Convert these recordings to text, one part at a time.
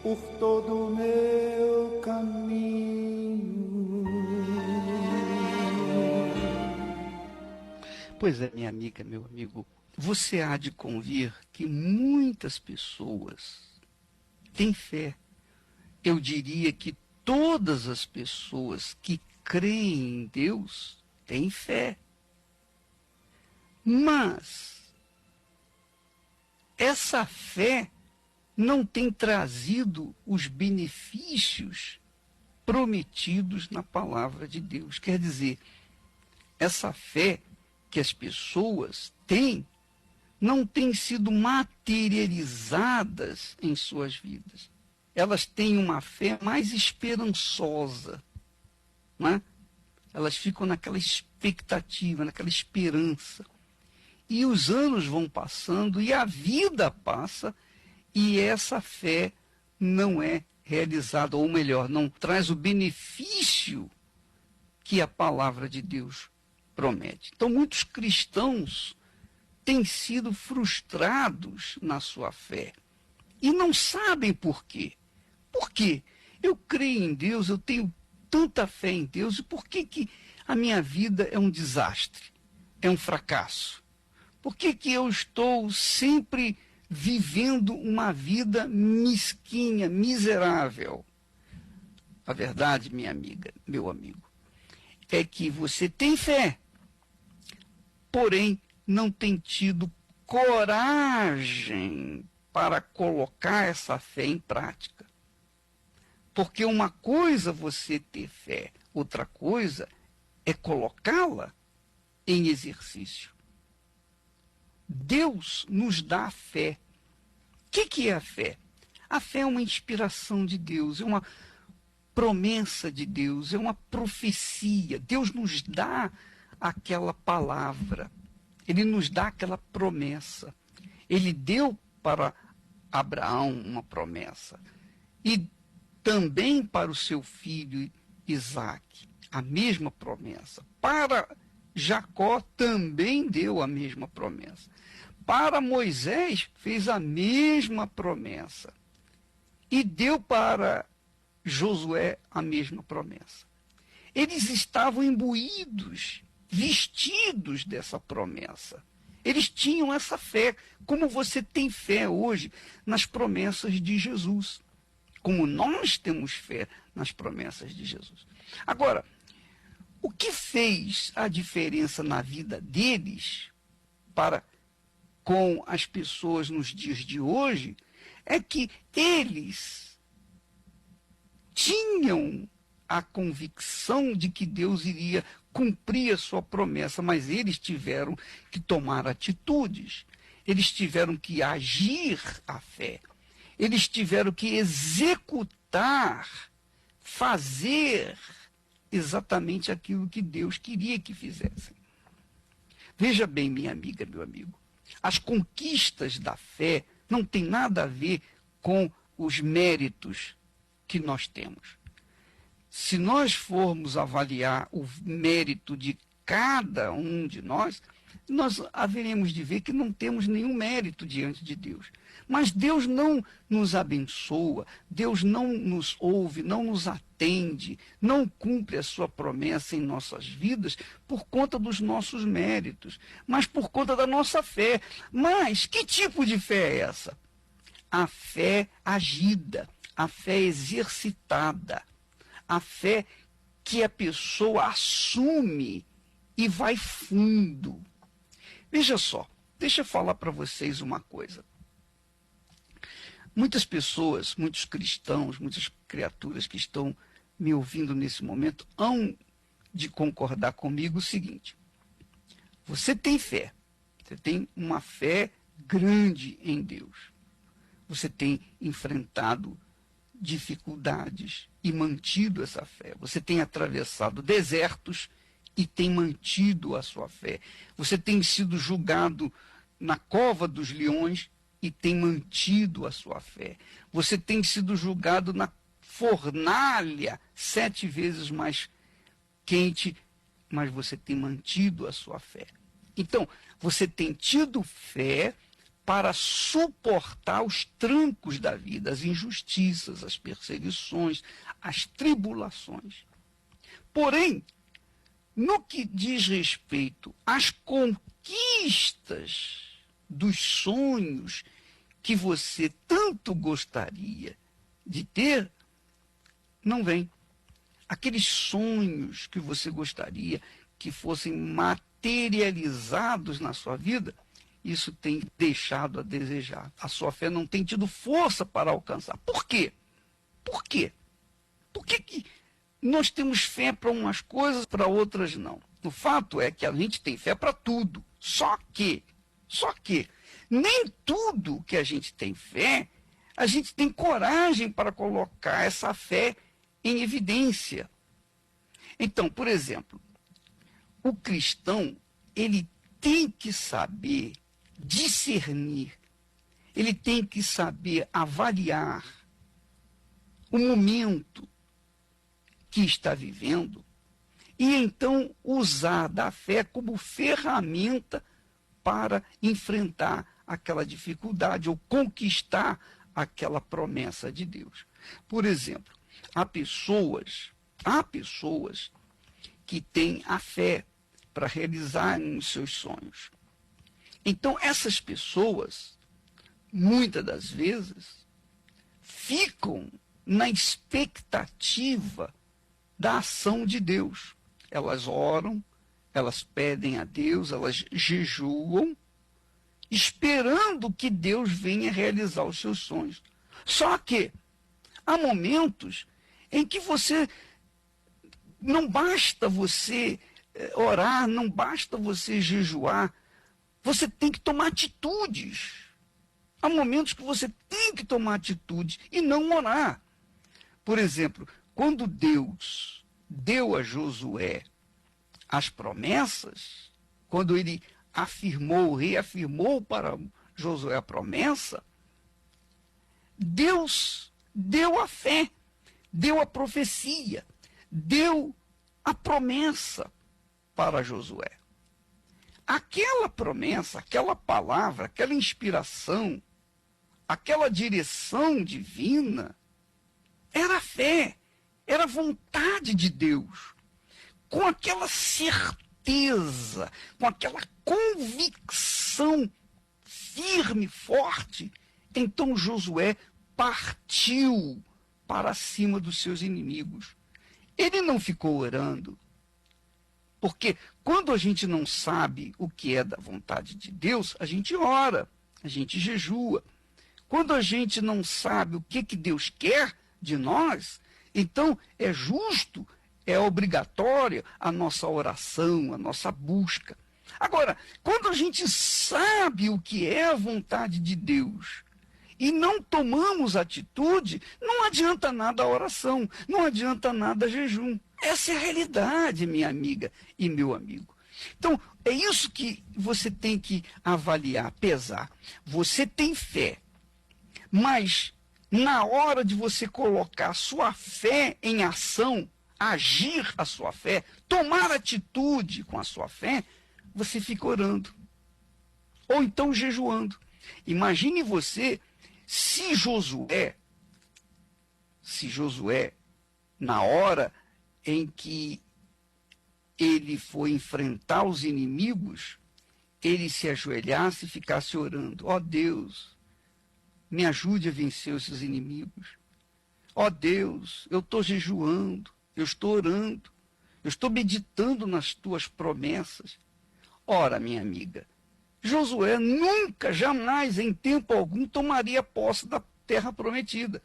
por todo o meu caminho. Pois é, minha amiga, meu amigo, você há de convir que muitas pessoas têm fé. Eu diria que todas as pessoas que creem em Deus têm fé. Mas essa fé não tem trazido os benefícios prometidos na palavra de Deus. Quer dizer, essa fé que as pessoas têm não tem sido materializadas em suas vidas. Elas têm uma fé mais esperançosa, não é? Elas ficam naquela expectativa, naquela esperança. E os anos vão passando e a vida passa e essa fé não é realizada, ou melhor, não traz o benefício que a palavra de Deus promete. Então, muitos cristãos têm sido frustrados na sua fé e não sabem por quê. Por quê? Eu creio em Deus, eu tenho tanta fé em Deus, e por que que a minha vida é um desastre, é um fracasso? Por que que eu estou sempre vivendo uma vida mesquinha, miserável? A verdade, minha amiga, meu amigo, é que você tem fé, porém não tem tido coragem para colocar essa fé em prática. Porque uma coisa é você ter fé, outra coisa é colocá-la em exercício. Deus nos dá a fé. O que é a fé? A fé é uma inspiração de Deus, é uma promessa de Deus, é uma profecia. Deus nos dá aquela palavra, Ele nos dá aquela promessa. Ele deu para Abraão uma promessa. E também para o seu filho Isaque, a mesma promessa. Para Jacó também deu a mesma promessa. Para Moisés fez a mesma promessa. E deu para Josué a mesma promessa. Eles estavam imbuídos, vestidos dessa promessa. Eles tinham essa fé, como você tem fé hoje nas promessas de Jesus. Como nós temos fé nas promessas de Jesus. Agora, o que fez a diferença na vida deles para com as pessoas nos dias de hoje é que eles tinham a convicção de que Deus iria cumprir a sua promessa, mas eles tiveram que tomar atitudes, eles tiveram que agir a fé, eles tiveram que executar, fazer exatamente aquilo que Deus queria que fizessem. Veja bem, minha amiga, meu amigo, as conquistas da fé não têm nada a ver com os méritos que nós temos. Se nós formos avaliar o mérito de cada um de nós haveremos de ver que não temos nenhum mérito diante de Deus. Mas Deus não nos abençoa, Deus não nos ouve, não nos atende, não cumpre a sua promessa em nossas vidas por conta dos nossos méritos, mas por conta da nossa fé. Mas que tipo de fé é essa? A fé agida, a fé exercitada, a fé que a pessoa assume e vai fundo. Veja só, deixa eu falar para vocês uma coisa. Muitas pessoas, muitos cristãos, muitas criaturas que estão me ouvindo nesse momento hão de concordar comigo o seguinte: você tem fé, você tem uma fé grande em Deus, você tem enfrentado dificuldades e mantido essa fé, você tem atravessado desertos e tem mantido a sua fé, você tem sido julgado na cova dos leões e tem mantido a sua fé. Você tem sido julgado na fornalha 7 vezes mais quente, mas você tem mantido a sua fé. Então, você tem tido fé para suportar os trancos da vida, as injustiças, as perseguições, as tribulações. Porém, no que diz respeito às conquistas dos sonhos que você tanto gostaria de ter, não vem. Aqueles sonhos que você gostaria que fossem materializados na sua vida, isso tem deixado a desejar. A sua fé não tem tido força para alcançar. Por quê? Por quê? Por que nós temos fé para umas coisas, para outras não? O fato é que a gente tem fé para tudo. Só que, nem tudo que a gente tem fé, a gente tem coragem para colocar essa fé em evidência. Então, por exemplo, o cristão, ele tem que saber discernir, ele tem que saber avaliar o momento que está vivendo e então usar da fé como ferramenta para enfrentar aquela dificuldade ou conquistar aquela promessa de Deus. Por exemplo, há pessoas que têm a fé para realizarem os seus sonhos. Então, essas pessoas, muitas das vezes, ficam na expectativa da ação de Deus. Elas oram, elas pedem a Deus, elas jejuam, esperando que Deus venha realizar os seus sonhos. Só que há momentos em que não basta você orar, não basta você jejuar, você tem que tomar atitudes. Há momentos que você tem que tomar atitudes e não orar. Por exemplo, quando Deus deu a Josué as promessas, quando ele reafirmou para Josué a promessa, Deus deu a fé, deu a profecia, deu a promessa para Josué. Aquela promessa, aquela palavra, aquela inspiração, aquela direção divina, era fé, era vontade de Deus. Com aquela certeza, com aquela convicção firme, forte, então Josué partiu para cima dos seus inimigos. Ele não ficou orando, porque quando a gente não sabe o que é da vontade de Deus, a gente ora, a gente jejua. Quando a gente não sabe o que Deus quer de nós, então é justo, é obrigatória a nossa oração, a nossa busca. Agora, quando a gente sabe o que é a vontade de Deus e não tomamos atitude, não adianta nada a oração, não adianta nada jejum. Essa é a realidade, minha amiga e meu amigo. Então, é isso que você tem que avaliar, pesar. Você tem fé, mas na hora de você colocar sua fé em ação, agir a sua fé, tomar atitude com a sua fé, você fica orando. Ou então jejuando. Imagine você, se Josué, na hora em que ele foi enfrentar os inimigos, ele se ajoelhasse e ficasse orando. Ó Deus, me ajude a vencer esses inimigos. Ó Deus, eu estou jejuando, eu estou orando, eu estou meditando nas tuas promessas. Ora, minha amiga, Josué nunca, jamais, em tempo algum, tomaria posse da terra prometida.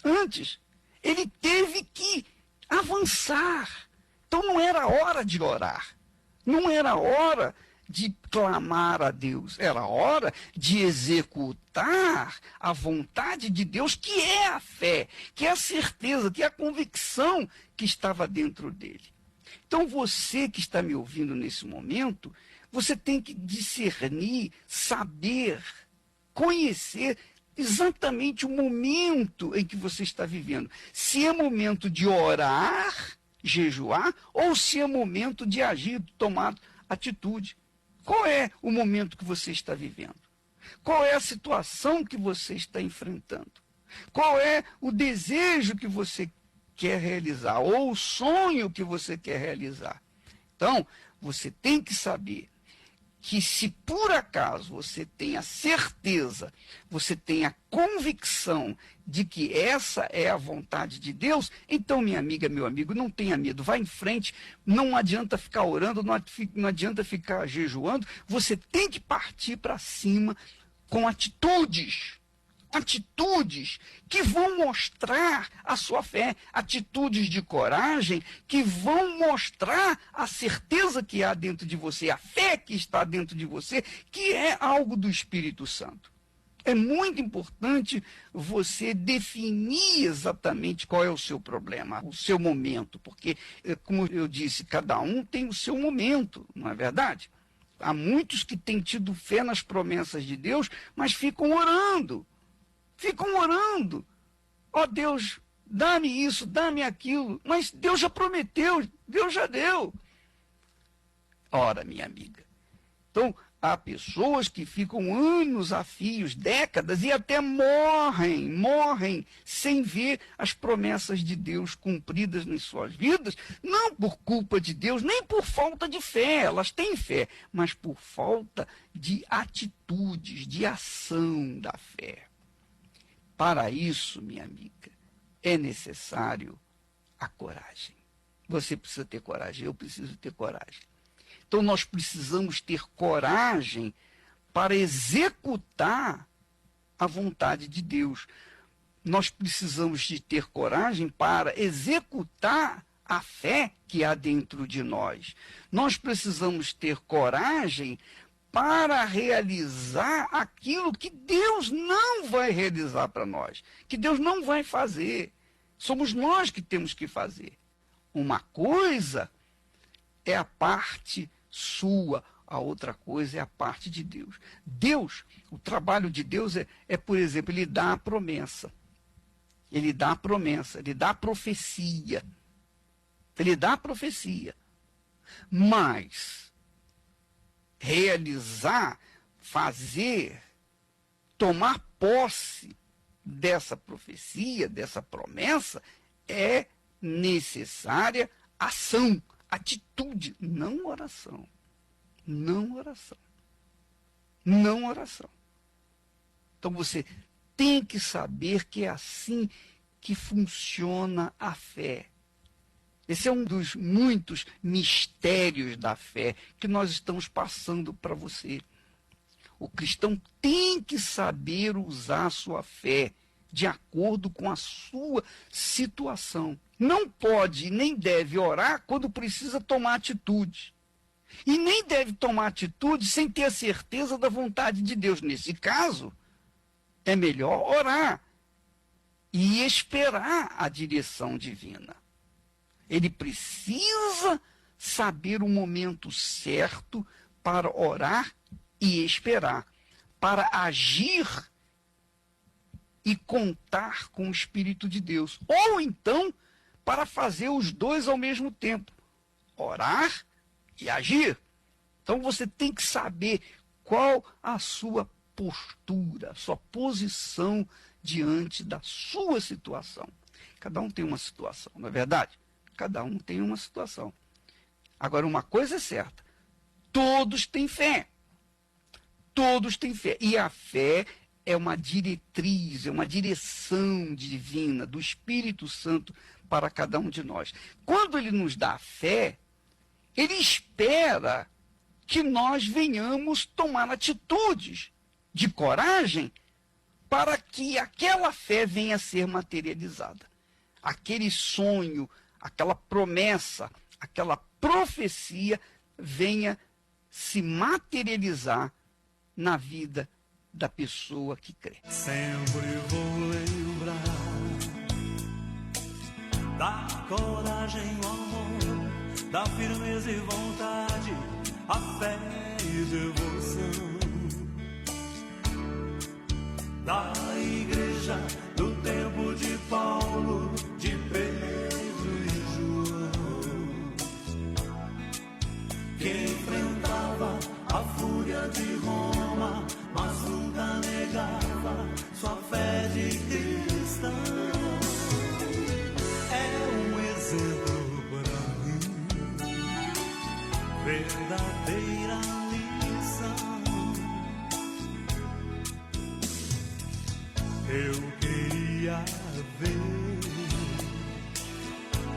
Antes, ele teve que avançar. Então não era hora de orar, não era hora de clamar a Deus, era hora de executar a vontade de Deus, que é a fé, que é a certeza, que é a convicção que estava dentro dele. Então você que está me ouvindo nesse momento, você tem que discernir, saber, conhecer exatamente o momento em que você está vivendo. Se é momento de orar, jejuar, ou se é momento de agir, tomar atitude. Qual é o momento que você está vivendo? Qual é a situação que você está enfrentando? Qual é o desejo que você quer realizar? Ou o sonho que você quer realizar? Então, você tem que saber que se por acaso você tem a certeza, você tem a convicção de que essa é a vontade de Deus, então, minha amiga, meu amigo, não tenha medo, vá em frente, não adianta ficar orando, não adianta ficar jejuando, você tem que partir para cima com atitudes que vão mostrar a sua fé, atitudes de coragem que vão mostrar a certeza que há dentro de você, a fé que está dentro de você, que é algo do Espírito Santo. É muito importante você definir exatamente qual é o seu problema, o seu momento, porque, como eu disse, cada um tem o seu momento, não é verdade? Há muitos que têm tido fé nas promessas de Deus, mas ficam orando. Ó Deus, dá-me isso, dá-me aquilo. Mas Deus já prometeu, Deus já deu. Ora, minha amiga. Então, há pessoas que ficam anos a fios, décadas, e até morrem sem ver as promessas de Deus cumpridas nas suas vidas, não por culpa de Deus, nem por falta de fé, elas têm fé, mas por falta de atitudes, de ação da fé. Para isso, minha amiga, é necessário a coragem. Você precisa ter coragem, eu preciso ter coragem. Então, nós precisamos ter coragem para executar a vontade de Deus. Nós precisamos de ter coragem para executar a fé que há dentro de nós. Nós precisamos ter coragem para realizar aquilo que Deus não vai realizar para nós, que Deus não vai fazer. Somos nós que temos que fazer. Uma coisa é a parte sua, a outra coisa é a parte de Deus. Deus, o trabalho de Deus por exemplo, ele dá a promessa. Ele dá a promessa, ele dá a profecia. Ele dá a profecia. Mas realizar, fazer, tomar posse dessa profecia, dessa promessa, é necessária ação, atitude, não oração. Não oração. Não oração. Então você tem que saber que é assim que funciona a fé. Esse é um dos muitos mistérios da fé que nós estamos passando para você. O cristão tem que saber usar a sua fé de acordo com a sua situação. Não pode nem deve orar quando precisa tomar atitude. E nem deve tomar atitude sem ter a certeza da vontade de Deus. Nesse caso, é melhor orar e esperar a direção divina. Ele precisa saber o momento certo para orar e esperar, para agir e contar com o Espírito de Deus. Ou então, para fazer os dois ao mesmo tempo, orar e agir. Então você tem que saber qual a sua postura, a sua posição diante da sua situação. Cada um tem uma situação, não é verdade? Cada um tem uma situação. Agora, uma coisa é certa, todos têm fé. Todos têm fé. E a fé é uma diretriz, é uma direção divina do Espírito Santo para cada um de nós. Quando ele nos dá fé, ele espera que nós venhamos tomar atitudes de coragem para que aquela fé venha a ser materializada. Aquele sonho, aquela promessa, aquela profecia venha se materializar na vida da pessoa que crê. Sempre vou lembrar da coragem, o amor, da firmeza e vontade, a fé e devoção da igreja do tempo de Paulo, de Pedro e João, que enfrentava a fúria de Roma, mas nunca Eu queria ver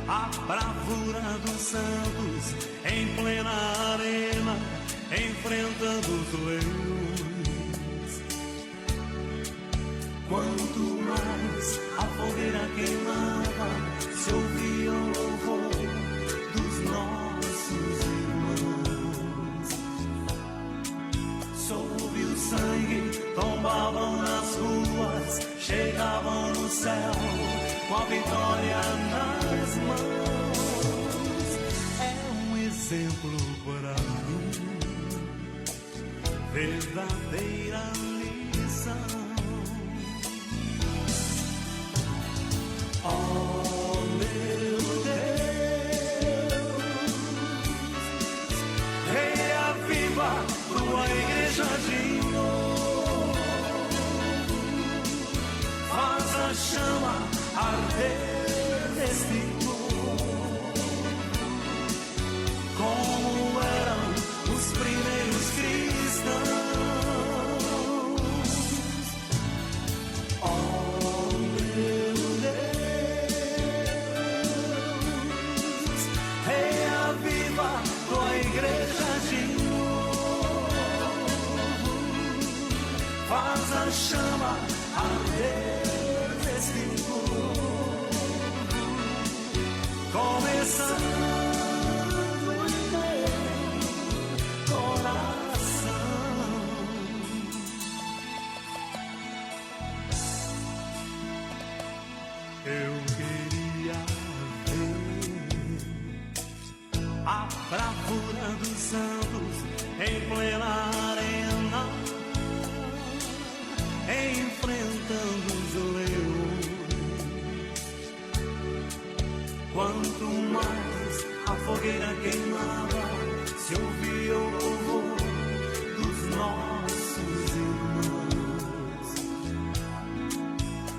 a bravura dos santos em plena arena, enfrentando os leões. Quanto mais a fogueira queimava, se ouvia o louvor dos nossos irmãos. Sob o sangue tombavam nas ruas, chegavam no céu com a vitória nas mãos. É um exemplo para mim, verdadeira lição. Oh, meu Deus, reaviva tua igreja de novo, faz a chama arder nesse povo, como eram os primeiros cristãos. Oh, meu Deus, reaviva tua igreja de novo, faz a chama arder nesse povo, começando em teu coração. Eu queria ver a bravura dos santos em plena arena, enfrentando os leões. Quanto mais a fogueira queimava, se ouvia o louvor dos nossos irmãos.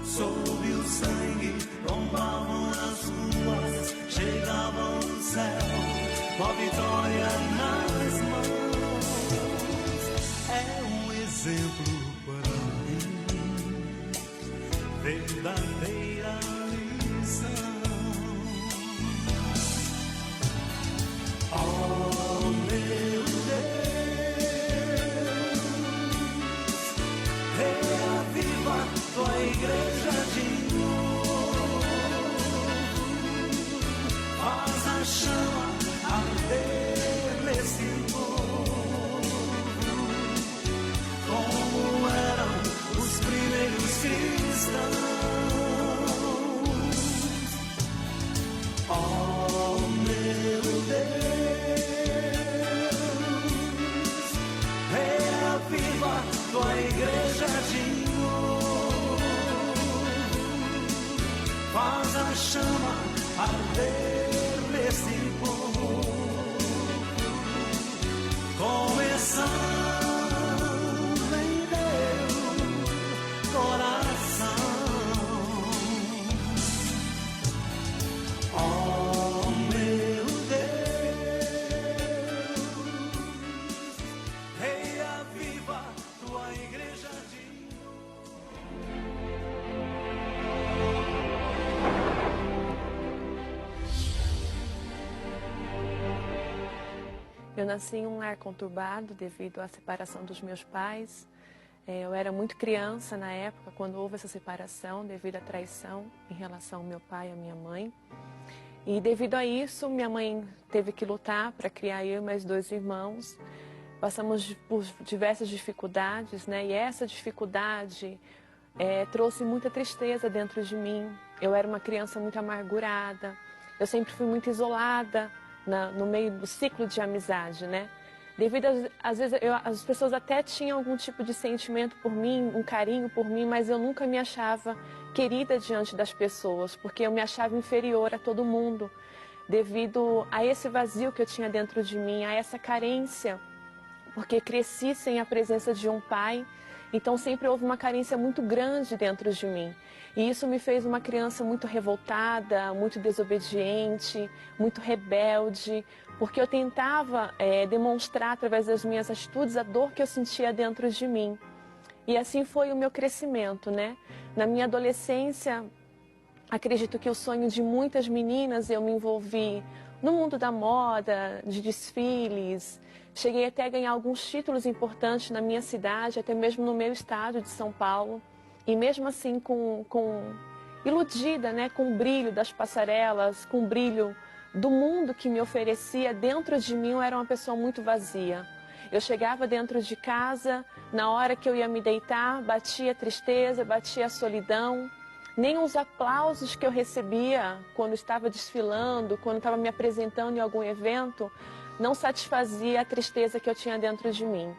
Sob o sangue tombavam nas ruas, chegavam no céu com a vitória nas mãos. É um exemplo para mim, verdadeira lição. Oh, meu Deus, reaviva tua igreja de novo, faz a chama arder nesse povo, como eram os primeiros cristãos. Oh, meu Deus, reaviva tua igreja de novo, faz a chama arder nesse povo, começando em teu coração. Oh, meu Deus, reaviva tua igreja de Eu nasci em um lar conturbado devido à separação dos meus pais. Eu era muito criança na época, quando houve essa separação, devido à traição em relação ao meu pai e à minha mãe. E devido a isso, minha mãe teve que lutar para criar eu e meus dois irmãos. Passamos por diversas dificuldades, né? E essa dificuldade trouxe muita tristeza dentro de mim. Eu era uma criança muito amargurada, eu sempre fui muito isolada no meio do ciclo de amizade, né? Devido às vezes as pessoas até tinham algum tipo de sentimento por mim, um carinho por mim, mas eu nunca me achava querida diante das pessoas, porque eu me achava inferior a todo mundo, devido a esse vazio que eu tinha dentro de mim, a essa carência, porque cresci sem a presença de um pai. Então sempre houve uma carência muito grande dentro de mim. E isso me fez uma criança muito revoltada, muito desobediente, muito rebelde, porque eu tentava demonstrar através das minhas atitudes a dor que eu sentia dentro de mim. E assim foi o meu crescimento, né? Na minha adolescência, acredito que o sonho de muitas meninas, eu me envolvi no mundo da moda, de desfiles. Cheguei até a ganhar alguns títulos importantes na minha cidade, até mesmo no meu estado de São Paulo. E mesmo assim, iludida, né? Com o brilho das passarelas, com o brilho do mundo que me oferecia, dentro de mim eu era uma pessoa muito vazia. Eu chegava dentro de casa, na hora que eu ia me deitar, batia a tristeza, batia a solidão. Nem os aplausos que eu recebia quando estava desfilando, quando estava me apresentando em algum evento, não satisfazia a tristeza que eu tinha dentro de mim.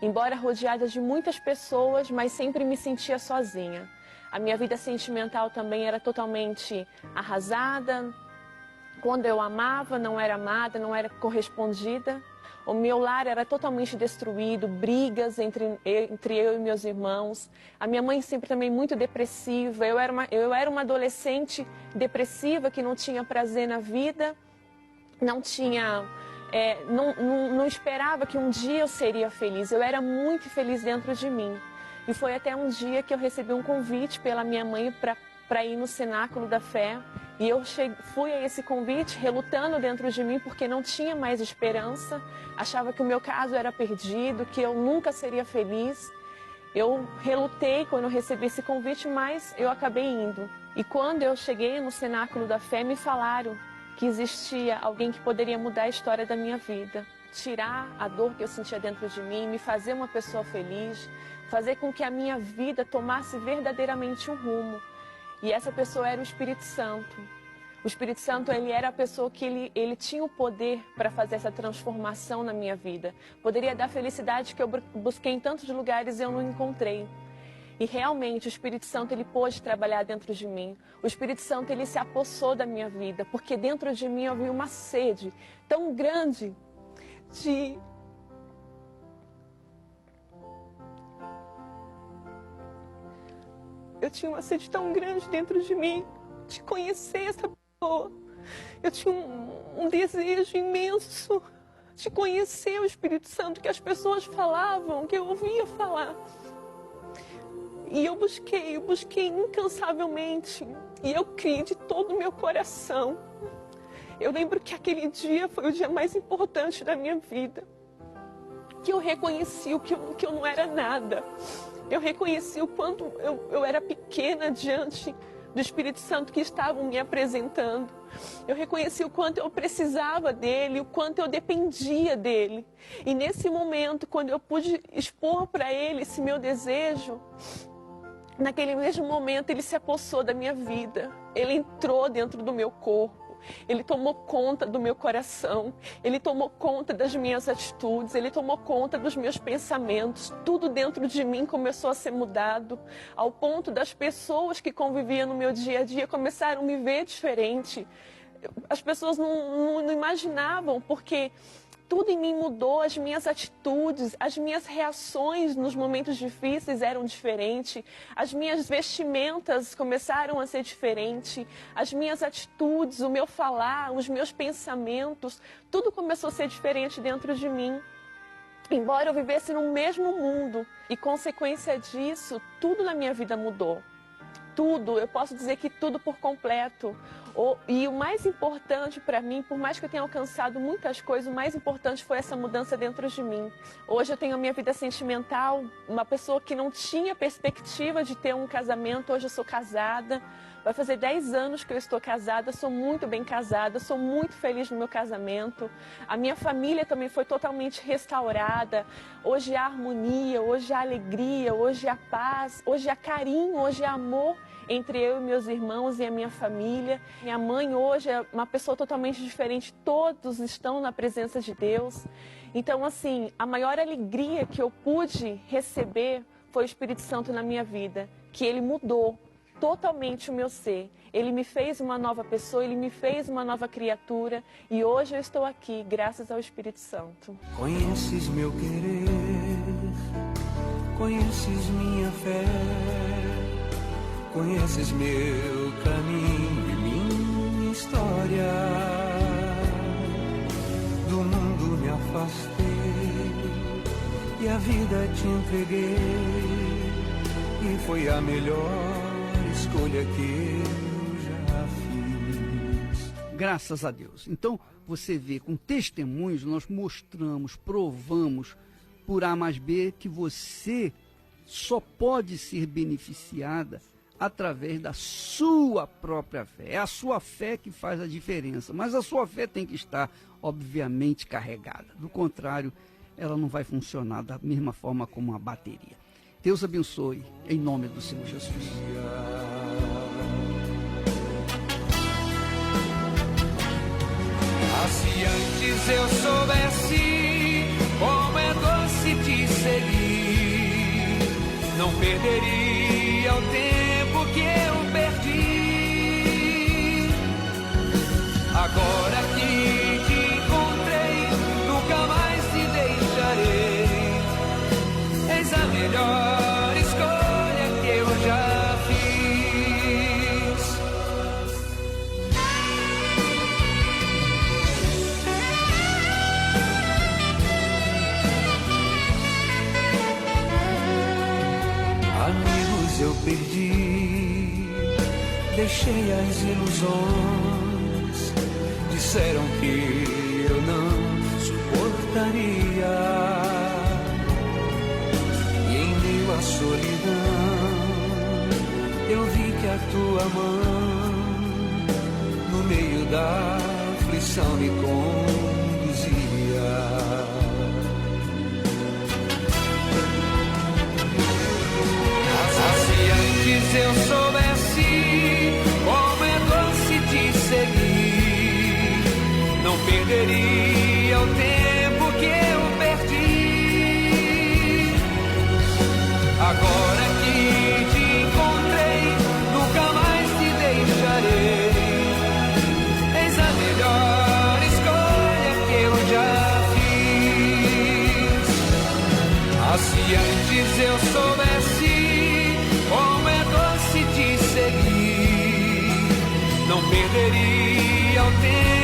Embora rodeada de muitas pessoas, mas sempre me sentia sozinha. A minha vida sentimental também era totalmente arrasada. Quando eu amava, não era amada, não era correspondida. O meu lar era totalmente destruído, brigas entre eu e meus irmãos. A minha mãe sempre também muito depressiva. Eu era uma adolescente depressiva que não tinha prazer na vida, não esperava que um dia eu seria feliz. Eu era muito feliz dentro de mim. E foi até um dia que eu recebi um convite pela minha mãe para ir no Cenáculo da Fé. E eu fui a esse convite relutando dentro de mim porque não tinha mais esperança. Achava que o meu caso era perdido, que eu nunca seria feliz. Eu relutei quando eu recebi esse convite, mas eu acabei indo. E quando eu cheguei no Cenáculo da Fé, me falaram que existia alguém que poderia mudar a história da minha vida. Tirar a dor que eu sentia dentro de mim, me fazer uma pessoa feliz, fazer com que a minha vida tomasse verdadeiramente um rumo. E essa pessoa era o Espírito Santo. O Espírito Santo, ele era a pessoa que ele tinha o poder para fazer essa transformação na minha vida. Poderia dar felicidade que eu busquei em tantos lugares e eu não encontrei. E realmente o Espírito Santo, ele pôde trabalhar dentro de mim. O Espírito Santo, ele se apossou da minha vida, porque dentro de mim havia uma sede tão grande de... Eu tinha uma sede tão grande dentro de mim, de conhecer essa pessoa. Eu tinha um desejo imenso de conhecer o Espírito Santo, que as pessoas falavam, que eu ouvia falar. E eu busquei incansavelmente. E eu criei de todo o meu coração. Eu lembro que aquele dia foi o dia mais importante da minha vida. Que eu reconheci que eu não era nada. Eu reconheci o quanto eu era pequena diante do Espírito Santo que estavam me apresentando. Eu reconheci o quanto eu precisava dele, o quanto eu dependia dele. E nesse momento, quando eu pude expor para ele esse meu desejo, naquele mesmo momento ele se apossou da minha vida. Ele entrou dentro do meu corpo. Ele tomou conta do meu coração, ele tomou conta das minhas atitudes, ele tomou conta dos meus pensamentos. Tudo dentro de mim começou a ser mudado, ao ponto das pessoas que conviviam no meu dia a dia começaram a me ver diferente. As pessoas não imaginavam, porque tudo em mim mudou, as minhas atitudes, as minhas reações nos momentos difíceis eram diferentes, as minhas vestimentas começaram a ser diferentes, as minhas atitudes, o meu falar, os meus pensamentos, tudo começou a ser diferente dentro de mim. Embora eu vivesse no mesmo mundo e consequência disso, tudo na minha vida mudou. Tudo, eu posso dizer que tudo por completo. E o mais importante para mim, por mais que eu tenha alcançado muitas coisas, o mais importante foi essa mudança dentro de mim. Hoje eu tenho a minha vida sentimental, uma pessoa que não tinha perspectiva de ter um casamento, hoje eu sou casada. Vai fazer 10 anos que eu estou casada, sou muito bem casada, sou muito feliz no meu casamento. A minha família também foi totalmente restaurada. Hoje há harmonia, hoje há alegria, hoje há paz, hoje há carinho, hoje há amor entre eu e meus irmãos e a minha família. Minha mãe hoje é uma pessoa totalmente diferente, todos estão na presença de Deus. Então, assim, a maior alegria que eu pude receber foi o Espírito Santo na minha vida, que ele mudou totalmente o meu ser. Ele me fez uma nova pessoa, ele me fez uma nova criatura e hoje eu estou aqui graças ao Espírito Santo. Conheces meu querer, conheces minha fé, conheces meu caminho e minha história. Do mundo me afastei e a vida te entreguei. foi a melhor escolha que eu já fiz. Graças a Deus. Então, você vê, com testemunhos, nós mostramos, provamos, por A mais B, que você só pode ser beneficiada através da sua própria fé. É a sua fé que faz a diferença, mas a sua fé tem que estar, obviamente, carregada. Do contrário, ela não vai funcionar da mesma forma como uma bateria. Deus abençoe, em nome do Senhor Jesus. Ah, se antes eu soubesse como é doce te seguir, não perderia o tempo que eu perdi. Agora que te encontrei, nunca mais te deixarei. Eis a melhor escolha que eu já fiz. Amigos eu perdi, deixei as ilusões, disseram que eu não suportaria, e em meio à solidão eu vi que a tua mão no meio da aflição me conduzia. Se eu soubesse como é doce te seguir, não perderia o tempo que eu perdi. Agora que te encontrei, nunca mais te deixarei. Eis a melhor escolha que eu já fiz. Ah, se antes eu soubesse como é doce te seguir, não perderia o tempo